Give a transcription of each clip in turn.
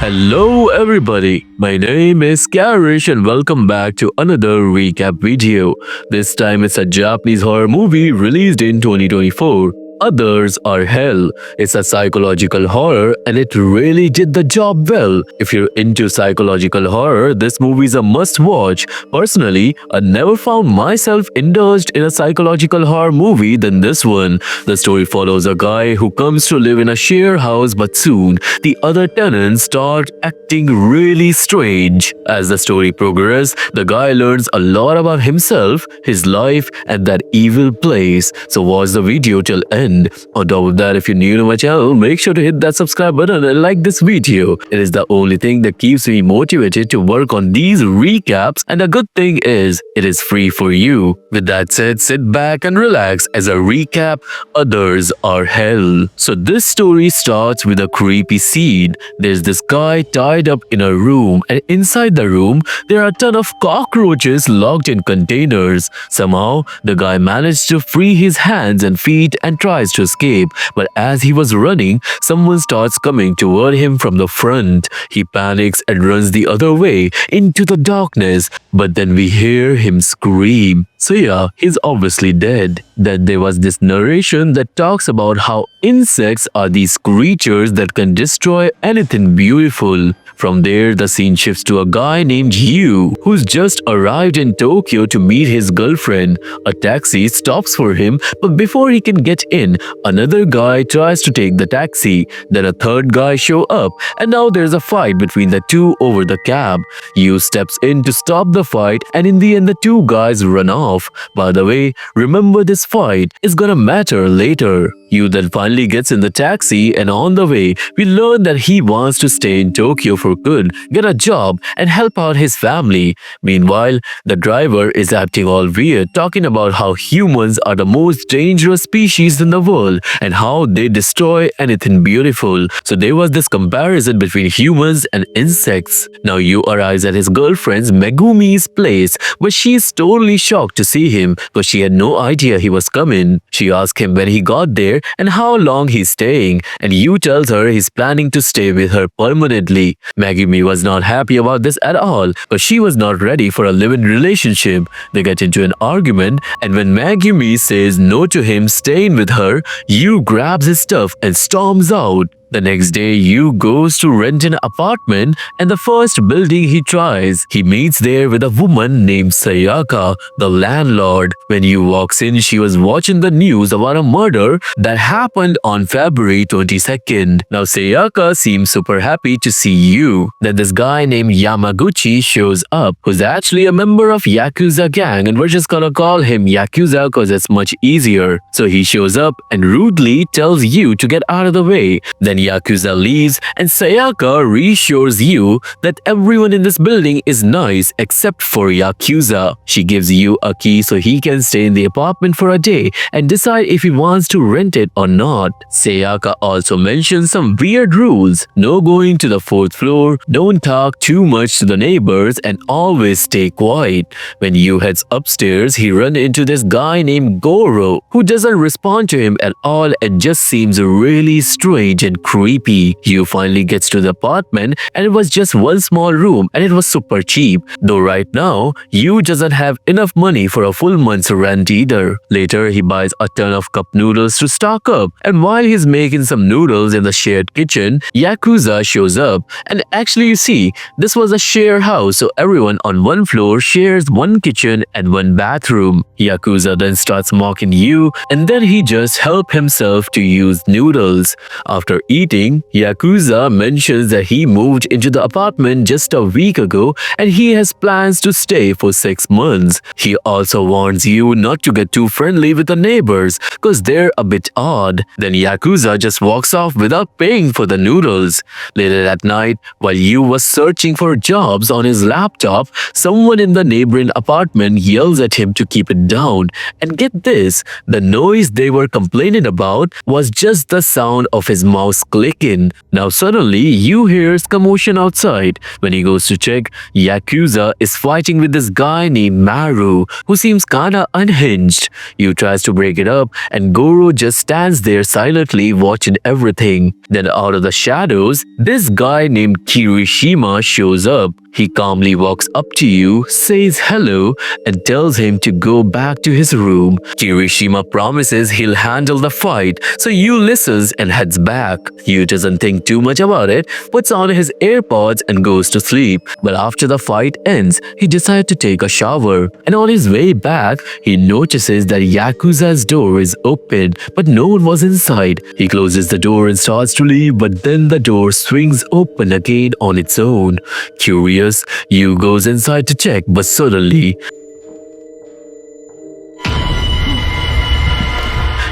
Hello everybody, my name is Karryshh and welcome back to another recap video. This time it's a Japanese horror movie released in 2024. Others Are Hell. It's a psychological horror and it really did the job well. If you're into psychological horror, this movie is a must watch. Personally, I never found myself indulged in a psychological horror movie than this one. The story follows a guy who comes to live in a share house, but soon the other tenants start acting really strange. As the story progresses, the guy learns a lot about himself, his life, and that evil place. So watch the video till end. On top of that, if you're new to my channel, make sure to hit that subscribe button and like this video. It is the only thing that keeps me motivated to work on these recaps, and the good thing is, it is free for you. With that said, sit back and relax as I recap Others Are Hell. So this story starts with a creepy scene. There's this guy tied up in a room, and inside the room, there are a ton of cockroaches locked in containers. Somehow, the guy managed to free his hands and feet and tries to escape, but as he was running, someone starts coming toward him from the front. He panics and runs the other way into the darkness, but then we hear him scream. So yeah, he's obviously dead. Then there was this narration that talks about how insects are these creatures that can destroy anything beautiful. From there, the scene shifts to a guy named Yu, who's just arrived in Tokyo to meet his girlfriend. A taxi stops for him, but before he can get in, another guy tries to take the taxi. Then a third guy shows up, and now there's a fight between the two over the cab. Yu steps in to stop the fight, and in the end, the two guys run off. By the way, remember this fight is gonna matter later. Yu then finally gets in the taxi, and on the way, we learn that he wants to stay in Tokyo for good, get a job, and help out his family. Meanwhile, the driver is acting all weird, talking about how humans are the most dangerous species in the world and how they destroy anything beautiful. So there was this comparison between humans and insects. Now Yu arrives at his girlfriend's Megumi's place, but she is totally shocked to see him because she had no idea he was coming. She asks him when he got there and how long he's staying, and Yu tells her he's planning to stay with her permanently. Megumi was not happy about this at all, but she was not ready for a live-in relationship. They get into an argument, and when Megumi says no to him staying with her, Yu grabs his stuff and storms out. The next day, Yu goes to rent an apartment, and the first building he tries, he meets there with a woman named Sayaka, the landlord. When Yu walks in, she was watching the news about a murder that happened on February 22nd. Now Sayaka seems super happy to see Yu. Then this guy named Yamaguchi shows up, who's actually a member of Yakuza gang, and we're just gonna call him Yakuza cause it's much easier. So he shows up and rudely tells Yu to get out of the way. Then Yakuza leaves, and Sayaka reassures Yu that everyone in this building is nice except for Yakuza. She gives Yu a key so he can stay in the apartment for a day and decide if he wants to rent it or not. Sayaka also mentions some weird rules. No going to the 4th floor, don't talk too much to the neighbors, and always stay quiet. When Yu heads upstairs, he runs into this guy named Goro, who doesn't respond to him at all and just seems really strange and creepy. Yu finally gets to the apartment, and it was just one small room and it was super cheap. Though right now, Yu doesn't have enough money for a full month's rent either. Later, he buys a ton of cup noodles to stock up, and while he's making some noodles in the shared kitchen, Yakuza shows up. And actually, you see, this was a share house, so everyone on one floor shares one kitchen and one bathroom. Yakuza then starts mocking Yu, and then he just helps himself to use noodles. After eating, Yakuza mentions that he moved into the apartment just a week ago and he has plans to stay for 6 months. He also warns Yu not to get too friendly with the neighbors cause they're a bit odd. Then Yakuza just walks off without paying for the noodles. Later that night, while Yu was searching for jobs on his laptop, someone in the neighboring apartment yells at him to keep it down. And get this, the noise they were complaining about was just the sound of his mouse starts clicking. Now suddenly you hear commotion outside. When he goes to check, Yakuza is fighting with this guy named Maru, who seems kinda unhinged. You tries to break it up, and Goro just stands there silently watching everything. Then out of the shadows, this guy named Kirishima shows up. He calmly walks up to you, says hello, and tells him to go back to his room. Kirishima promises he'll handle the fight, so you listens and heads back. You doesn't think too much about it, puts on his AirPods and goes to sleep. But after the fight ends, he decides to take a shower. And on his way back, he notices that Yakuza's door is open, but no one was inside. He closes the door and starts to leave, but then the door swings open again on its own. Curious, you goes inside to check, but suddenly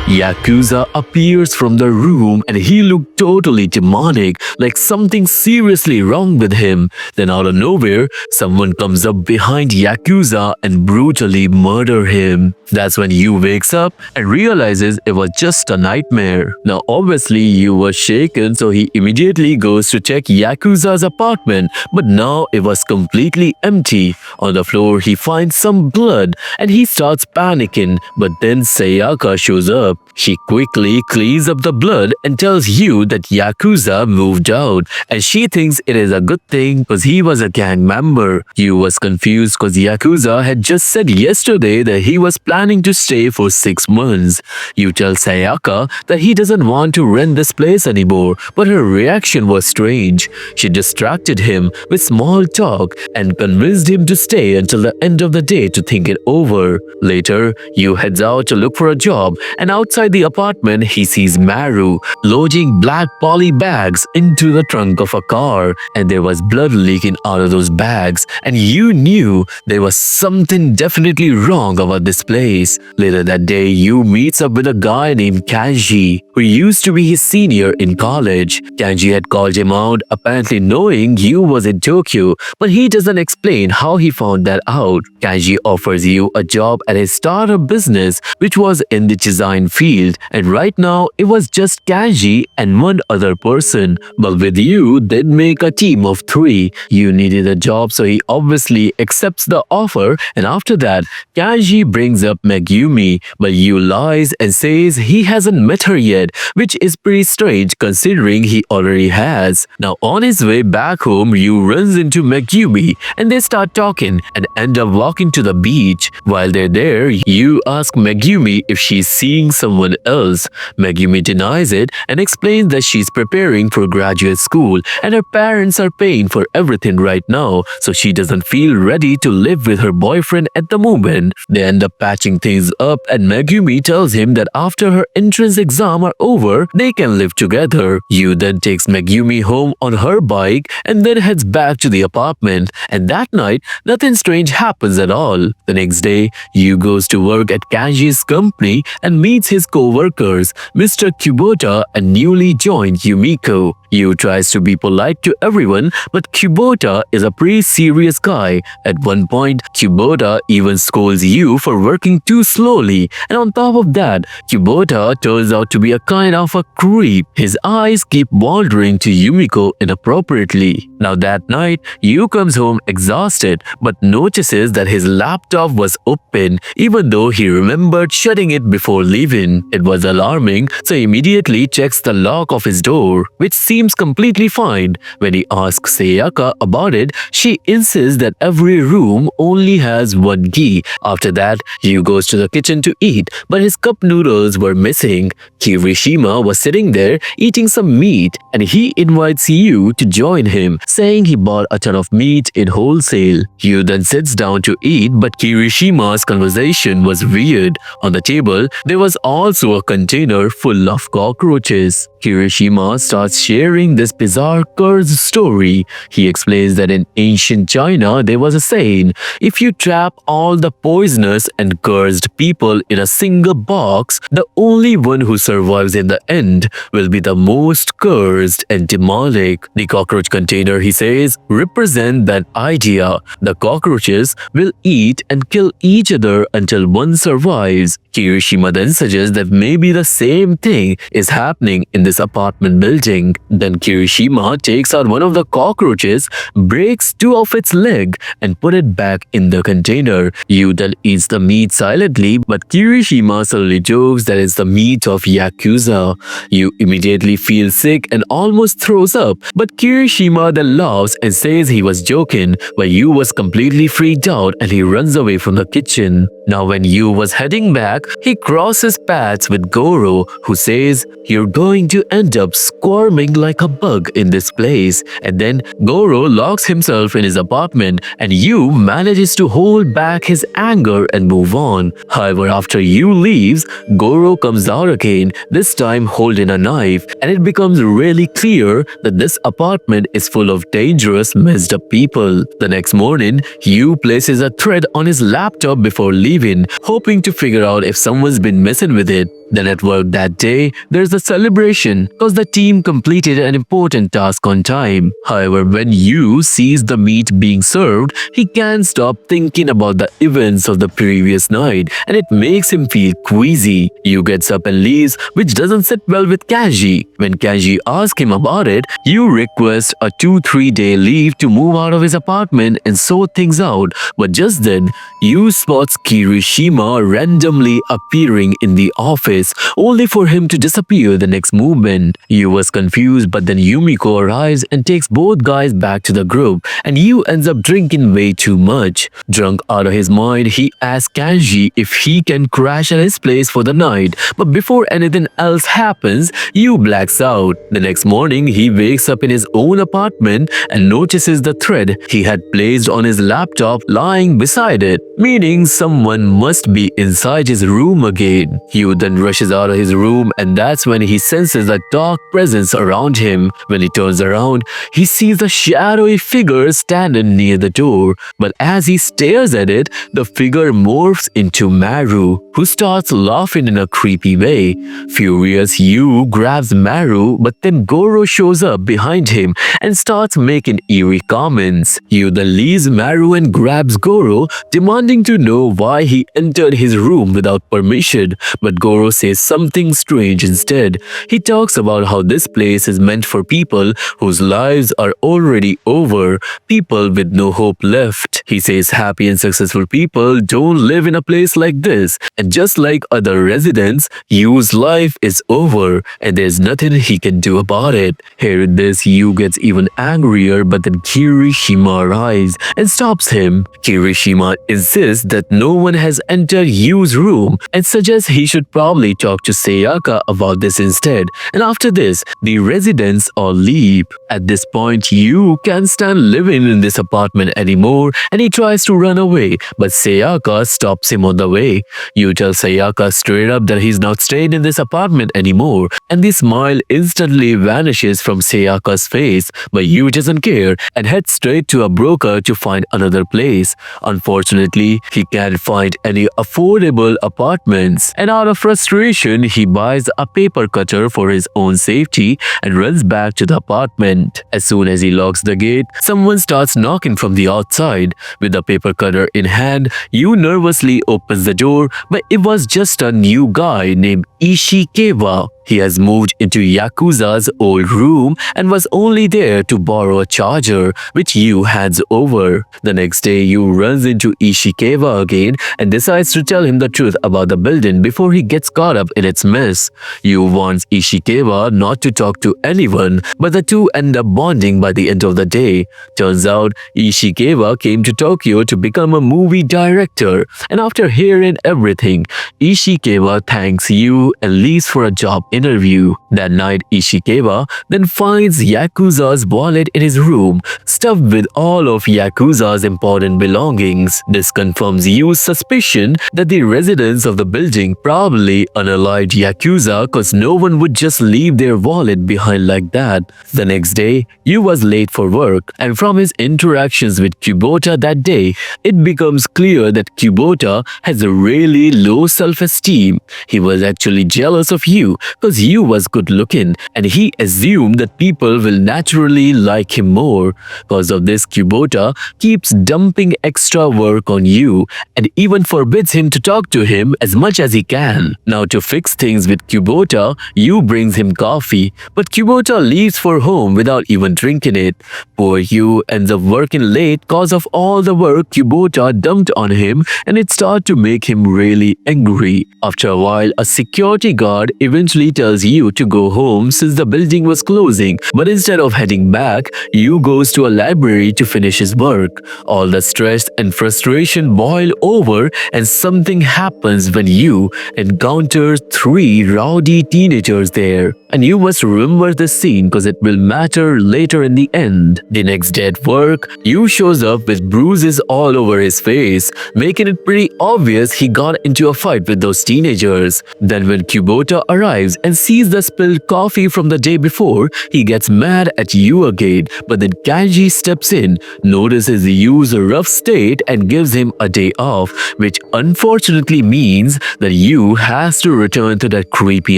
Yakuza appears from the room and he looked totally demonic, like something seriously wrong with him. Then out of nowhere, someone comes up behind Yakuza and brutally murder him. That's when you wakes up and realizes it was just a nightmare. Now obviously you were shaken, so he immediately goes to check Yakuza's apartment, but now it was completely empty. On the floor he finds some blood and he starts panicking, but then Sayaka shows up. She quickly cleans up the blood and tells you that Yakuza moved out, and she thinks it is a good thing because he was a gang member. You was confused because Yakuza had just said yesterday that he was planning to stay for 6 months. You tell Sayaka that he doesn't want to rent this place anymore, but her reaction was strange. She distracted him with small talk and convinced him to stay until the end of the day to think it over. Later, you heads out to look for a job, and outside the apartment, he sees Maru loading black poly bags into the trunk of a car, and there was blood leaking out of those bags, and you knew there was something definitely wrong about this place. Later that day, you meets up with a guy named Kanji, who used to be his senior in college. Kanji had called him out, apparently knowing you was in Tokyo, but he doesn't explain how he found that out. Kanji offers you a job at his startup business, which was in the design field, and right now it was just Kanji and one other person. But with you, they'd make a team of 3. You needed a job, so he obviously accepts the offer, and after that, Kanji brings up Megumi, but you lies and says he hasn't met her yet, which is pretty strange considering he already has. Now on his way back home, you runs into Megumi and they start talking and end up walking to the beach. While they're there, you ask Megumi if she's seeing someone else. Megumi denies it and explains that she's preparing for graduate school and her parents are paying for everything right now, so she doesn't feel ready to live with her boyfriend at the moment. They end up patching things up and Megumi tells him that after her entrance exam are over, they can live together. You then takes Megumi home on her bike and then heads back to the apartment, and that night, nothing strange happens at all. The next day, you goes to work at Kanji's company and meets his co-workers, Mr. Kubota and newly joined Yumiko. You tries to be polite to everyone, but Kubota is a pretty serious guy. At one point, Kubota even scolds you for working too slowly, and on top of that, Kubota turns out to be a kind of a creep. His eyes keep wandering to Yumiko inappropriately. Now that night, Yu comes home exhausted, but notices that his laptop was open, even though he remembered shutting it before leaving. It was alarming, so he immediately checks the lock of his door, which seems completely fine. When he asks Sayaka about it, she insists that every room only has one key. After that, Yu goes to the kitchen to eat, but his cup noodles were missing. Kirishima was sitting there eating some meat, and he invites Yu to join him, saying he bought a ton of meat in wholesale. Yu then sits down to eat, but Kirishima's conversation was weird. On the table, there was also a container full of cockroaches. Kirishima starts sharing this bizarre curse story. He explains that in ancient China, there was a saying, if you trap all the poisonous and cursed people in a single box, the only one who survives in the end will be the most cursed and demonic. The cockroach container, he says, represent that idea. The cockroaches will eat and kill each other until one survives. Kirishima then suggests that maybe the same thing is happening in this apartment building. Then Kirishima takes out one of the cockroaches, breaks two of its leg, and put it back in the container. Yu then eats the meat silently, but Kirishima suddenly jokes that it's the meat of Yakuza. Yu immediately feels sick and almost throws up, but Kirishima then laughs and says he was joking, but Yu was completely freaked out and he runs away from the kitchen. Now when Yu was heading back, he crosses paths with Goro, who says, "You're going to end up squirming like a bug in this place." And then Goro locks himself in his apartment and Yu manages to hold back his anger and move on. However, after Yu leaves, Goro comes out again, this time holding a knife, and it becomes really clear that this apartment is full of dangerous, messed up people. The next morning, Yu places a thread on his laptop before leaving, hoping to figure out if someone's been messing with it. Then at work that day, there's a celebration because the team completed an important task on time. However, when Yu sees the meat being served, he can't stop thinking about the events of the previous night, and it makes him feel queasy. Yu gets up and leaves, which doesn't sit well with Kanji. When Kanji asks him about it, Yu requests a 2-3 day leave to move out of his apartment and sort things out. But just then, Yu spots Kirishima randomly appearing in the office, only for him to disappear the next moment. Yu was confused, but then Yumiko arrives and takes both guys back to the group, and Yu ends up drinking way too much. Drunk out of his mind, he asks Kanji if he can crash at his place for the night, but before anything else happens, Yu blacks out. The next morning, he wakes up in his own apartment and notices the thread he had placed on his laptop lying beside it, meaning someone must be inside his room again. Yu then rushes out of his room, and that's when he senses a dark presence around him. When he turns around, he sees a shadowy figure standing near the door, but as he stares at it, the figure morphs into Maru, who starts laughing in a creepy way. Furious, Yu grabs Maru, but then Goro shows up behind him and starts making eerie comments. Yu then leaves Maru and grabs Goro, demanding to know why he entered his room without permission, but Goro says something strange instead. He talks about how this place is meant for people whose lives are already over, people with no hope left. He says happy and successful people don't live in a place like this, and just like other residents, Yu's life is over and there's nothing he can do about it. Hearing this, Yu gets even angrier, but then Kirishima arrives and stops him. Kirishima insists that no one has entered Yu's room and suggests he should probably talk to Sayaka about this instead. And after this, the residents all leave. At this point, Yu can't stand living in this apartment anymore and he tries to run away, but Sayaka stops him on the way. Yu tells Sayaka straight up that he's not staying in this apartment anymore, and the smile instantly vanishes from Sayaka's face, but Yu doesn't care and heads straight to a broker to find another place. Unfortunately, he can't find any affordable apartments, and out of frustration, he buys a paper cutter for his own safety and runs back to the apartment. As soon as he locks the gate, someone starts knocking from the outside. With the paper cutter in hand, Yu nervously opens the door, but it was just a new guy named Ishikawa. He has moved into Yakuza's old room and was only there to borrow a charger, which Yu hands over. The next day, Yu runs into Ishikawa again and decides to tell him the truth about the building before he gets caught up in its mess. Yu warns Ishikawa not to talk to anyone, but the two end up bonding by the end of the day. Turns out, Ishikawa came to Tokyo to become a movie director, and after hearing everything, Ishikawa thanks Yu and leaves for a job interview. That night, Ishikawa then finds Yakuza's wallet in his room, stuffed with all of Yakuza's important belongings. This confirms Yu's suspicion that the residents of the building probably unalived Yakuza, cause no one would just leave their wallet behind like that. The next day, Yu was late for work, and from his interactions with Kubota that day, it becomes clear that Kubota has a really low self-esteem. He was actually jealous of Yu, cause Yu was good good looking, and he assumed that people will naturally like him more. Because of this, Kubota keeps dumping extra work on Yu and even forbids him to talk to him as much as he can. Now, to fix things with Kubota, Yu brings him coffee, but Kubota leaves for home without even drinking it. Poor Yu ends up working late cause of all the work Kubota dumped on him, and it started to make him really angry. After a while, a security guard eventually tells Yu to go home since the building was closing, but instead of heading back, Yu goes to a library to finish his work. All the stress and frustration boil over, and something happens when Yu encounters three rowdy teenagers there. And you must remember this scene because it will matter later in the end. The next day at work, Yu shows up with bruises all over his face, making it pretty obvious he got into a fight with those teenagers. Then when Kubota arrives and sees the spilled coffee from the day before, he gets mad at Yu again, but then Kanji steps in, notices Yu's rough state and gives him a day off, which unfortunately means that Yu has to return to that creepy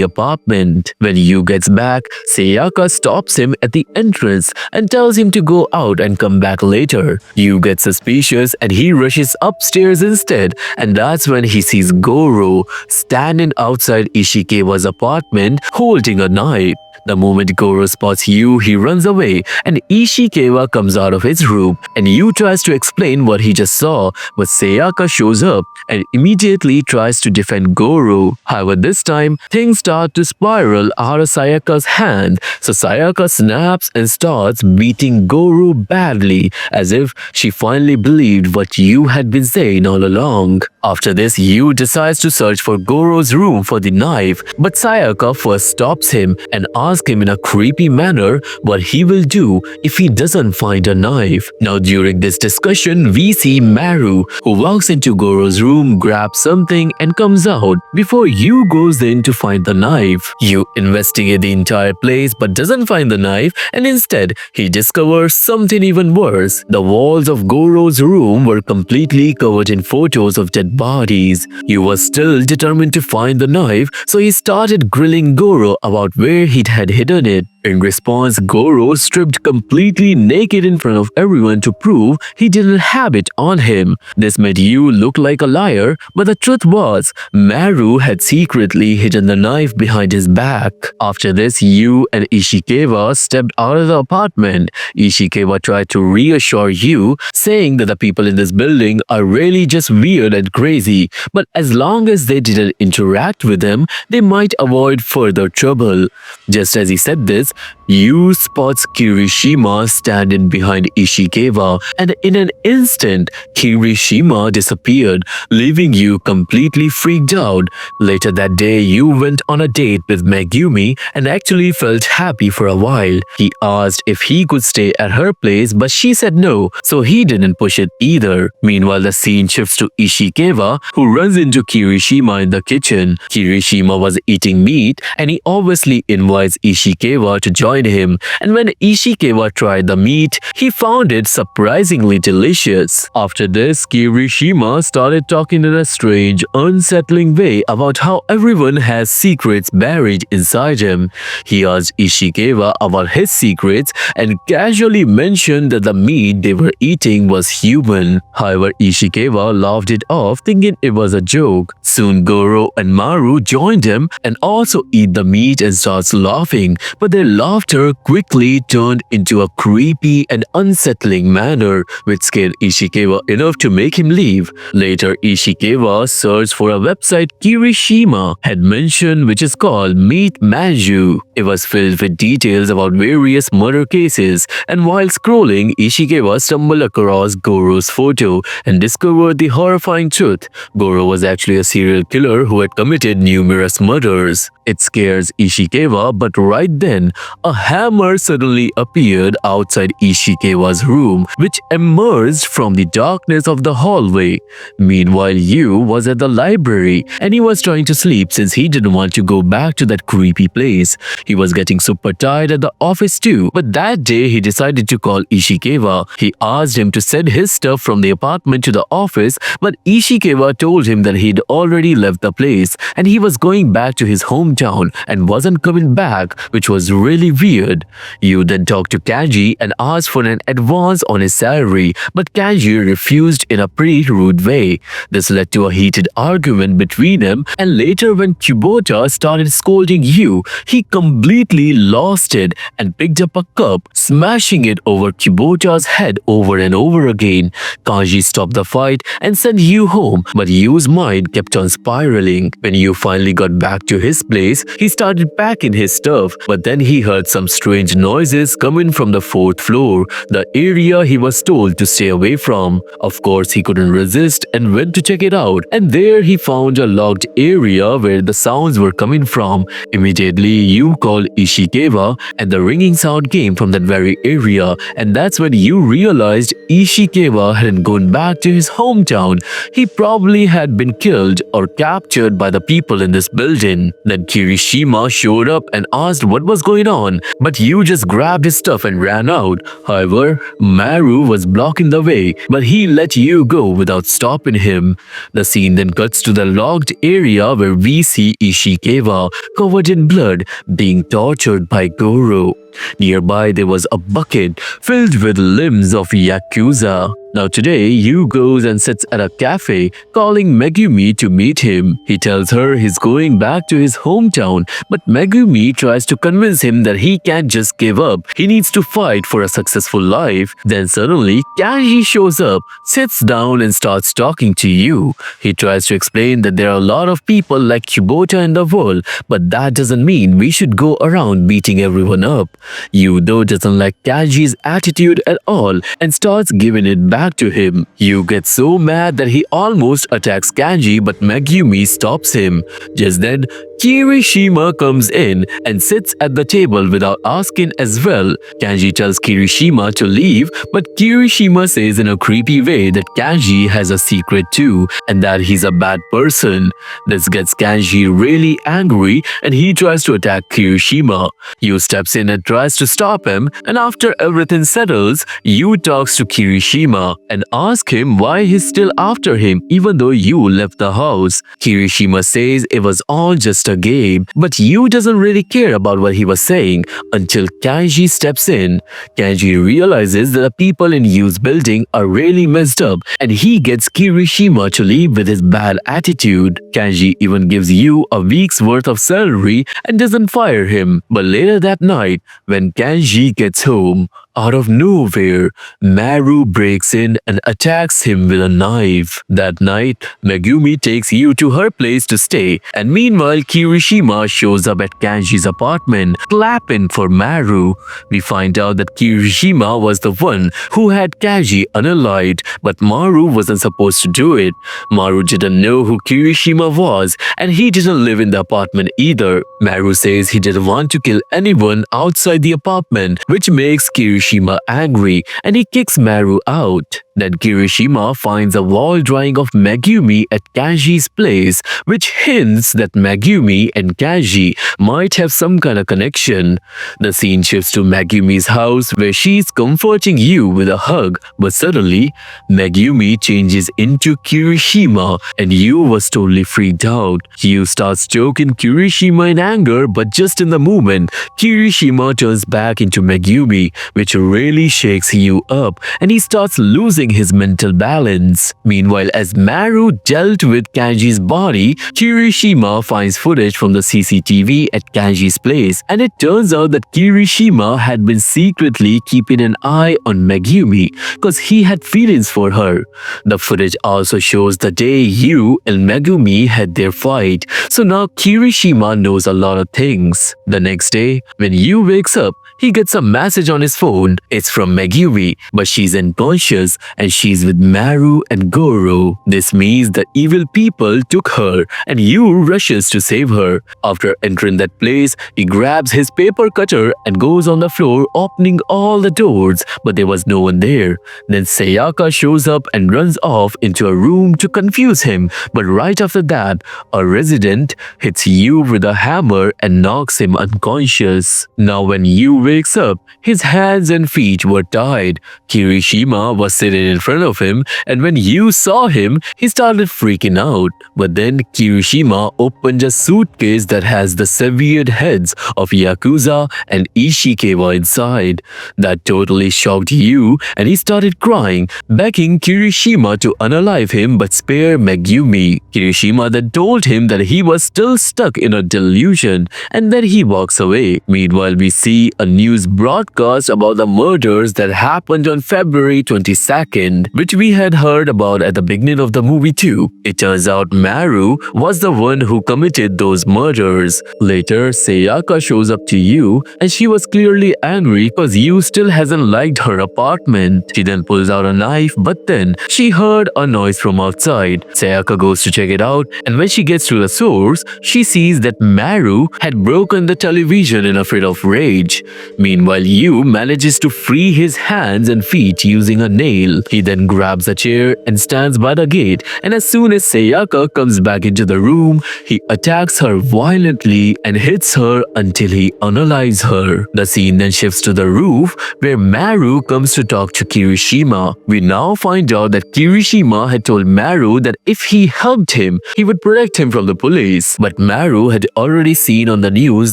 apartment. When Yu gets back, Sayaka stops him at the entrance and tells him to go out and come back later. Yu gets suspicious and he rushes upstairs instead, and that's when he sees Goro standing outside Ishikawa's apartment holding a knife. The moment Goro spots Yu, he runs away and Ishikawa comes out of his room, and Yu tries to explain what he just saw, but Sayaka shows up and immediately tries to defend Goro. However, this time, things start to spiral out of Sayaka's hand, so Sayaka snaps and starts beating Goro badly, as if she finally believed what Yu had been saying all along. After this, Yu decides to search for Goro's room for the knife, but Sayaka first stops him and asks him in a creepy manner what he will do if he doesn't find a knife. Now, during this discussion, we see Maru, who walks into Goro's room, grabs something and comes out before Yu goes in to find the knife. Yu investigates the entire place but doesn't find the knife, and instead he discovers something even worse. The walls of Goro's room were completely covered in photos of dead bodies. Yu was still determined to find the knife, so he started grilling Goro about where he had hidden it. In response, Goro stripped completely naked in front of everyone to prove he didn't have it on him. This made Yu look like a liar, but the truth was, Maru had secretly hidden the knife behind his back. After this, Yu and Ishikawa stepped out of the apartment. Ishikawa tried to reassure Yu, saying that the people in this building are really just weird and crazy, but as long as they didn't interact with him, they might avoid further trouble. Just as he said this, Yu spots Kirishima standing behind Ishikawa, and in an instant, Kirishima disappeared, leaving Yu completely freaked out. Later that day, Yu went on a date with Megumi and actually felt happy for a while. He asked if he could stay at her place, but she said no, so he didn't push it either. Meanwhile, the scene shifts to Ishikawa, who runs into Kirishima in the kitchen. Kirishima was eating meat, and he obviously invites Ishikawa to join him, and when Ishikawa tried the meat, he found it surprisingly delicious. After this, Kirishima started talking in a strange, unsettling way about how everyone has secrets buried inside him. He asked Ishikawa about his secrets and casually mentioned that the meat they were eating was human. However, Ishikawa laughed it off, thinking it was a joke. Soon Goro and Maru joined him and also eat the meat and starts laughing, but their laughter quickly turned into a creepy and unsettling manner, which scared Ishikawa enough to make him leave. Later, Ishikawa searched for a website Kirishima had mentioned, which is called Meet Manju. It was filled with details about various murder cases, and while scrolling, Ishikawa stumbled across Goro's photo and discovered the horrifying truth. Goro was actually a serial killer who had committed numerous murders. It scares Ishikawa, but right then, a hammer suddenly appeared outside Ishikawa's room, which emerged from the darkness of the hallway. Meanwhile, Yu was at the library and he was trying to sleep since he didn't want to go back to that creepy place. He was getting super tired at the office too, but that day he decided to call Ishikawa. He asked him to send his stuff from the apartment to the office, but Ishikawa told him that he'd already left the place and he was going back to his hometown and wasn't coming back, which was really weird. Yu then talked to Kanji and asked for an advance on his salary, but Kanji refused in a pretty rude way. This led to a heated argument between them, and later when Kubota started scolding Yu, he completely lost it and picked up a cup, smashing it over Kubota's head over and over again. Kanji stopped the fight and sent Yu home, but Yu's mind kept on spiraling. When Yu finally got back to his place, he started packing his stuff, but then he heard some strange noises coming from the fourth floor, the area he was told to stay away from. Of course, he couldn't resist and went to check it out, and there he found a locked area where the sounds were coming from. Immediately, Yu called Ishikawa and the ringing sound came from that very area, and that's when Yu realized Ishikawa hadn't gone back to his hometown. He probably had been killed or captured by the people in this building. Then Kirishima showed up and asked what was going on, but Yu just grabbed his stuff and ran out. However, Maru was blocking the way, but he let Yu go without stopping him. The scene then cuts to the locked area where we see Ishikawa covered in blood being tortured by Goro. Nearby there was a bucket filled with limbs of Yakuza. Now today, Yu goes and sits at a cafe calling Megumi to meet him. He tells her he's going back to his hometown, but Megumi tries to convince him that he can't just give up. He needs to fight for a successful life. Then suddenly, Kanji shows up, sits down and starts talking to Yu. He tries to explain that there are a lot of people like Kubota in the world, but that doesn't mean we should go around beating everyone up. Yu though doesn't like Kanji's attitude at all and starts giving it back to him. Yu gets so mad that he almost attacks Kanji, but Megumi stops him. Just then, Kirishima comes in and sits at the table without asking as well. Kanji tells Kirishima to leave, but Kirishima says in a creepy way that Kanji has a secret too and that he's a bad person. This gets Kanji really angry and he tries to attack Kirishima. Yu steps in and tries to stop him, and after everything settles, Yu talks to Kirishima and asks him why he's still after him even though Yu left the house. Kirishima says it was all just a game, but Yu doesn't really care about what he was saying until Kanji steps in. Kanji realizes that the people in Yu's building are really messed up and he gets Kirishima to leave with his bad attitude. Kanji even gives Yu a week's worth of salary and doesn't fire him. But later that night, when Kanji gets home, out of nowhere, Maru breaks in and attacks him with a knife. That night, Megumi takes Yu to her place to stay, and meanwhile Kirishima shows up at Kanji's apartment, clapping for Maru. We find out that Kirishima was the one who had Kanji unallied, but Maru wasn't supposed to do it. Maru didn't know who Kirishima was, and he didn't live in the apartment either. Maru says he didn't want to kill anyone outside the apartment, which makes Kirishima angry and he kicks Maru out. Then Kirishima finds a wall drawing of Megumi at Kanji's place, which hints that Megumi and Kanji might have some kind of connection. The scene shifts to Megumi's house where she's comforting Yu with a hug, but suddenly Megumi changes into Kirishima and Yu was totally freaked out. Yu starts choking Kirishima in anger, but just in the moment, Kirishima turns back into Megumi, which really shakes Yu up and he starts losing his mental balance. Meanwhile, as Maru dealt with Kanji's body, Kirishima finds footage from the CCTV at Kanji's place, and it turns out that Kirishima had been secretly keeping an eye on Megumi because he had feelings for her. The footage also shows the day Yu and Megumi had their fight, so now Kirishima knows a lot of things. The next day, when Yu wakes up, he gets a message on his phone. It's from Megumi, but she's unconscious and she's with Maru and Goro. This means the evil people took her and Yu rushes to save save her. After entering that place, he grabs his paper cutter and goes on the floor, opening all the doors, but there was no one there. Then Sayaka shows up and runs off into a room to confuse him, but right after that, a resident hits Yu with a hammer and knocks him unconscious. Now when Yu wakes up, his hands and feet were tied. Kirishima was sitting in front of him, and when Yu saw him, he started freaking out. But then Kirishima opened a suitcase that has the severed heads of Yakuza and Ishikawa inside. That totally shocked Yu, and he started crying, begging Kirishima to unalive him but spare Megumi. Kirishima then told him that he was still stuck in a delusion, and then he walks away. Meanwhile, we see a news broadcast about the murders that happened on February 22nd, which we had heard about at the beginning of the movie too. It turns out Maru was the one who committed those murders. Later, Sayaka shows up to Yu, and she was clearly angry because Yu still hasn't liked her apartment. She then pulls out a knife, but then she heard a noise from outside. Sayaka goes to check it out, and when she gets to the source, she sees that Maru had broken the television in a fit of rage. Meanwhile, Yu manages to free his hands and feet using a nail. He then grabs a chair and stands by the gate, and as soon as Sayaka comes back into the room, he attacks her violently and hits her until he unalives her. The scene then shifts to the roof where Maru comes to talk to Kirishima. We now find out that Kirishima had told Maru that if he helped him, he would protect him from the police. But Maru had already seen on the news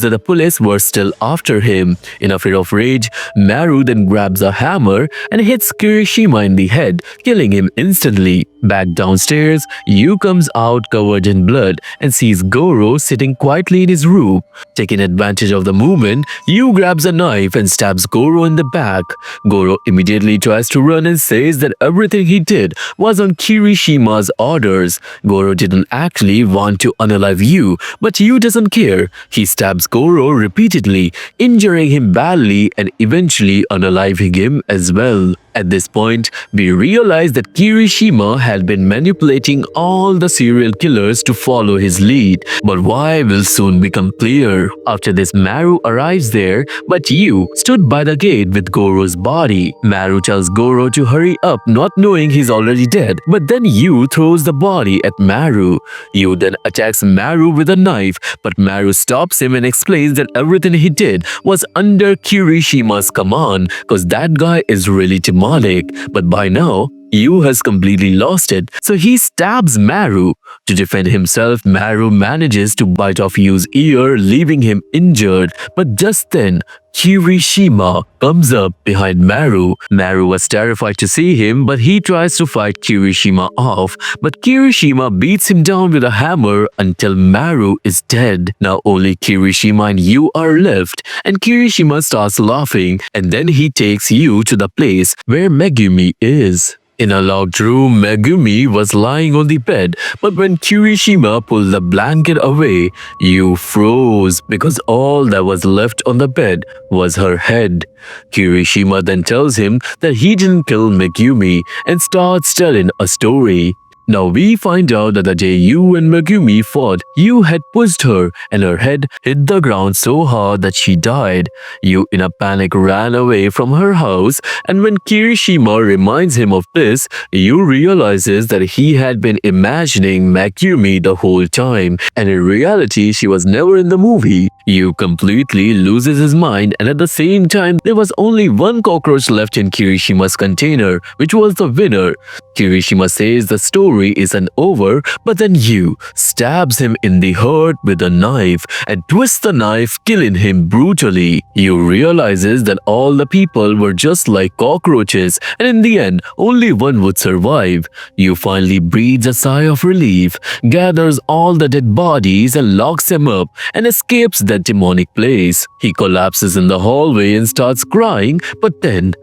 that the police were still after him. In a fit of rage, Maru then grabs a hammer and hits Kirishima in the head, killing him instantly. Back downstairs, Yu comes out covered in blood and sees Goro sitting quietly in his room. Taking advantage of the moment, Yu grabs a knife and stabs Goro in the back. Goro immediately tries to run and says that everything he did was on Kirishima's orders. Goro didn't actually want to unalive Yu, but Yu doesn't care. He stabs Goro repeatedly, injuring him badly and eventually unaliving him as well. At this point, we realize that Kirishima had been manipulating all the serial killers to follow his lead, but why will soon become clear. After this, Maru arrives there, but Yu stood by the gate with Goro's body. Maru tells Goro to hurry up, not knowing he's already dead, but then Yu throws the body at Maru. Yu then attacks Maru with a knife, but Maru stops him and explains that everything he did was under Kirishima's command, cause that guy is really demonic. But by now, Yu has completely lost it, so he stabs Maru. To defend himself, Maru manages to bite off Yu's ear, leaving him injured. But just then, Kirishima comes up behind Maru. Maru was terrified to see him, but he tries to fight Kirishima off. But Kirishima beats him down with a hammer until Maru is dead. Now only Kirishima and Yu are left, and Kirishima starts laughing, and then he takes Yu to the place where Megumi is. In a locked room, Megumi was lying on the bed, but when Kirishima pulled the blanket away, Yu froze because all that was left on the bed was her head. Kirishima then tells him that he didn't kill Megumi and starts telling a story. Now we find out that the day Yu and Megumi fought, Yu had pushed her and her head hit the ground so hard that she died. Yu in a panic ran away from her house, and when Kirishima reminds him of this, Yu realizes that he had been imagining Megumi the whole time, and in reality she was never in the movie. Yu completely loses his mind, and at the same time there was only one cockroach left in Kirishima's container, which was the winner. Kirishima says the story isn't over, but then Yu stabs him in the heart with a knife and twists the knife, killing him brutally. Yu realizes that all the people were just like cockroaches, and in the end, only one would survive. Yu finally breathes a sigh of relief, gathers all the dead bodies and locks them up and escapes that demonic place. He collapses in the hallway and starts crying, but then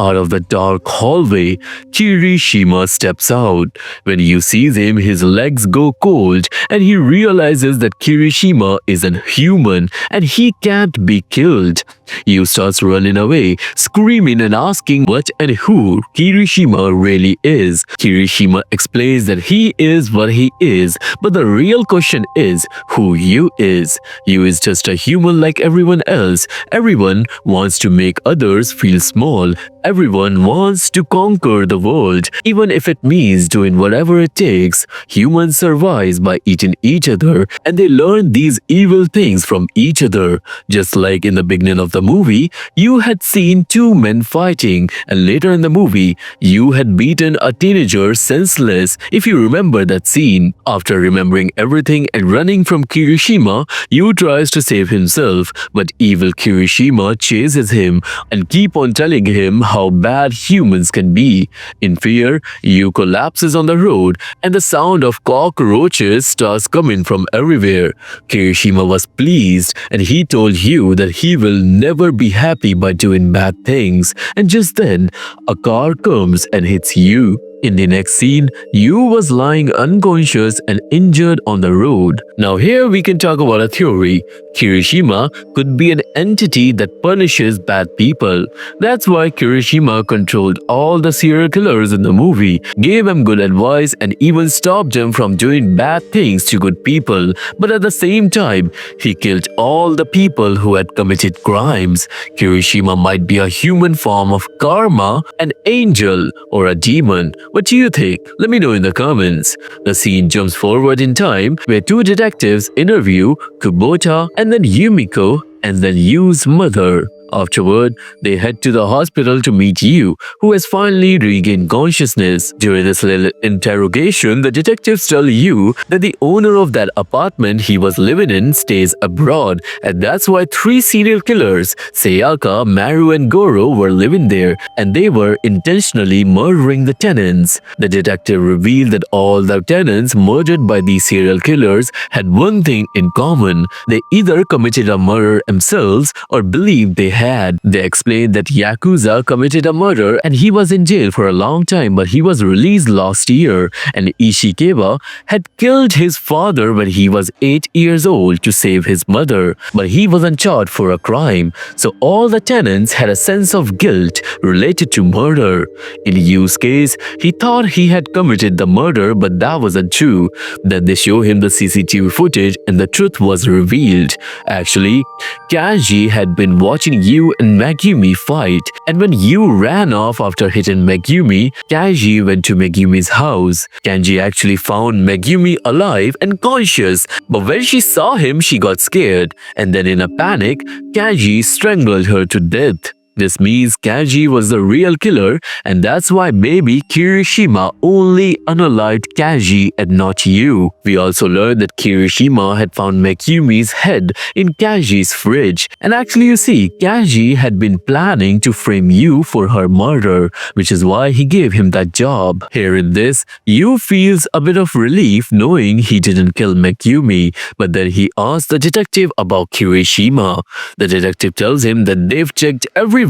out of the dark hallway, Kirishima steps out. When Yu sees him, his legs go cold and he realizes that Kirishima isn't human and he can't be killed. Yu starts running away, screaming and asking what and who Kirishima really is. Kirishima explains that he is what he is, but the real question is who Yu is. Yu is just a human like everyone else. Everyone wants to make others feel small. Everyone wants to conquer the world, even if it means doing whatever it takes. Humans survive by eating each other, and they learn these evil things from each other. Just like in the beginning of the movie, you had seen two men fighting, and later in the movie, you had beaten a teenager senseless. If you remember that scene, after remembering everything and running from Kirishima, Yu tries to save himself, but evil Kirishima chases him and keep on telling him how bad humans can be. In fear, Yu collapses on the road, and the sound of cockroaches starts coming from everywhere. Kirishima was pleased, and he told Yu that he will never be happy by doing bad things. And just then, a car comes and hits Yu. In the next scene, Yu was lying unconscious and injured on the road. Now here we can talk about a theory. Kirishima could be an entity that punishes bad people. That's why Kirishima controlled all the serial killers in the movie, gave them good advice and even stopped them from doing bad things to good people. But at the same time, he killed all the people who had committed crimes. Kirishima might be a human form of karma, an angel, or a demon. What do you think? Let me know in the comments. The scene jumps forward in time where two detectives interview Kubota and then Yumiko and then Yu's mother. Afterward, they head to the hospital to meet Yu, who has finally regained consciousness. During this little interrogation, the detectives tell Yu that the owner of that apartment he was living in stays abroad, and that's why three serial killers, Sayaka, Maru and Goro, were living there, and they were intentionally murdering the tenants. The detective revealed that all the tenants murdered by these serial killers had one thing in common. They either committed a murder themselves or believed they had. They explained that Yakuza committed a murder and he was in jail for a long time, but he was released last year, and Ishikawa had killed his father when he was 8 years old to save his mother, but he wasn't charged for a crime. So all the tenants had a sense of guilt related to murder. In Yu's case, he thought he had committed the murder, but that wasn't true. Then they show him the CCTV footage and the truth was revealed. Actually, Kanji had been watching Yu and Megumi fight, and when Yu ran off after hitting Megumi, Kanji went to Megumi's house. Kanji actually found Megumi alive and conscious, but when she saw him, she got scared, and then in a panic, Kanji strangled her to death. This means Kanji was the real killer, and that's why maybe Kirishima only unalived Kanji and not Yu. We also learned that Kirishima had found Megumi's head in Kanji's fridge, and actually you see, Kanji had been planning to frame Yu for her murder, which is why he gave him that job. Hearing this, Yu feels a bit of relief knowing he didn't kill Megumi, but then he asks the detective about Kirishima. The detective tells him that they've checked everywhere,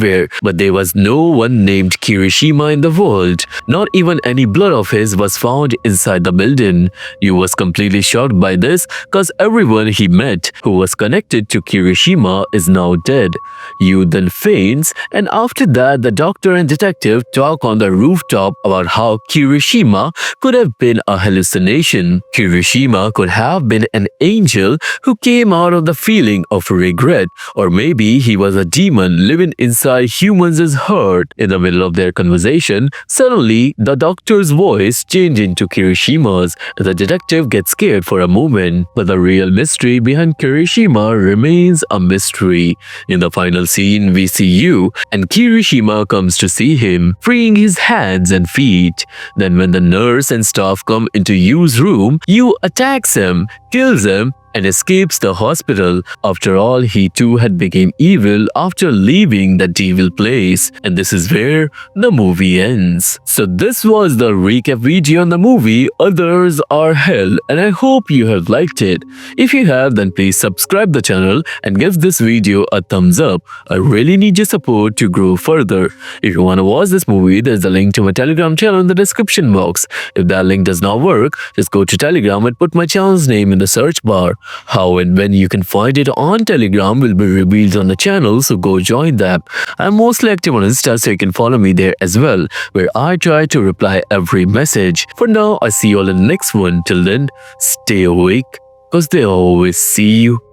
but there was no one named Kirishima in the world. Not even any blood of his was found inside the building. Yu was completely shocked by this because everyone he met who was connected to Kirishima is now dead. Yu then faints, and after that the doctor and detective talk on the rooftop about how Kirishima could have been a hallucination. Kirishima could have been an angel who came out of the feeling of regret, or maybe he was a demon living inside humans' heart. In the middle of their conversation, suddenly the doctor's voice changed into Kirishima's. The detective gets scared for a moment, but the real mystery behind Kirishima remains a mystery. In the final scene, we see Yu, and Kirishima comes to see him, freeing his hands and feet. Then when the nurse and staff come into Yu's room, Yu attacks him, kills him, and escapes the hospital. After all, he too had become evil after leaving that evil place. And this is where the movie ends. So this was the recap video on the movie Others Are Hell, and I hope you have liked it. If you have, then please subscribe the channel and give this video a thumbs up. I really need your support to grow further. If you want to watch this movie, there's a link to my Telegram channel in the description box. If that link does not work, just go to Telegram and put my channel's name in the search bar. How and when you can find it on Telegram will be revealed on the channel, so go join that. I'm mostly active on Insta, so you can follow me there as well, where I try to reply every message. For now, I see you all in the next one. Till then, stay awake, cause they always see you.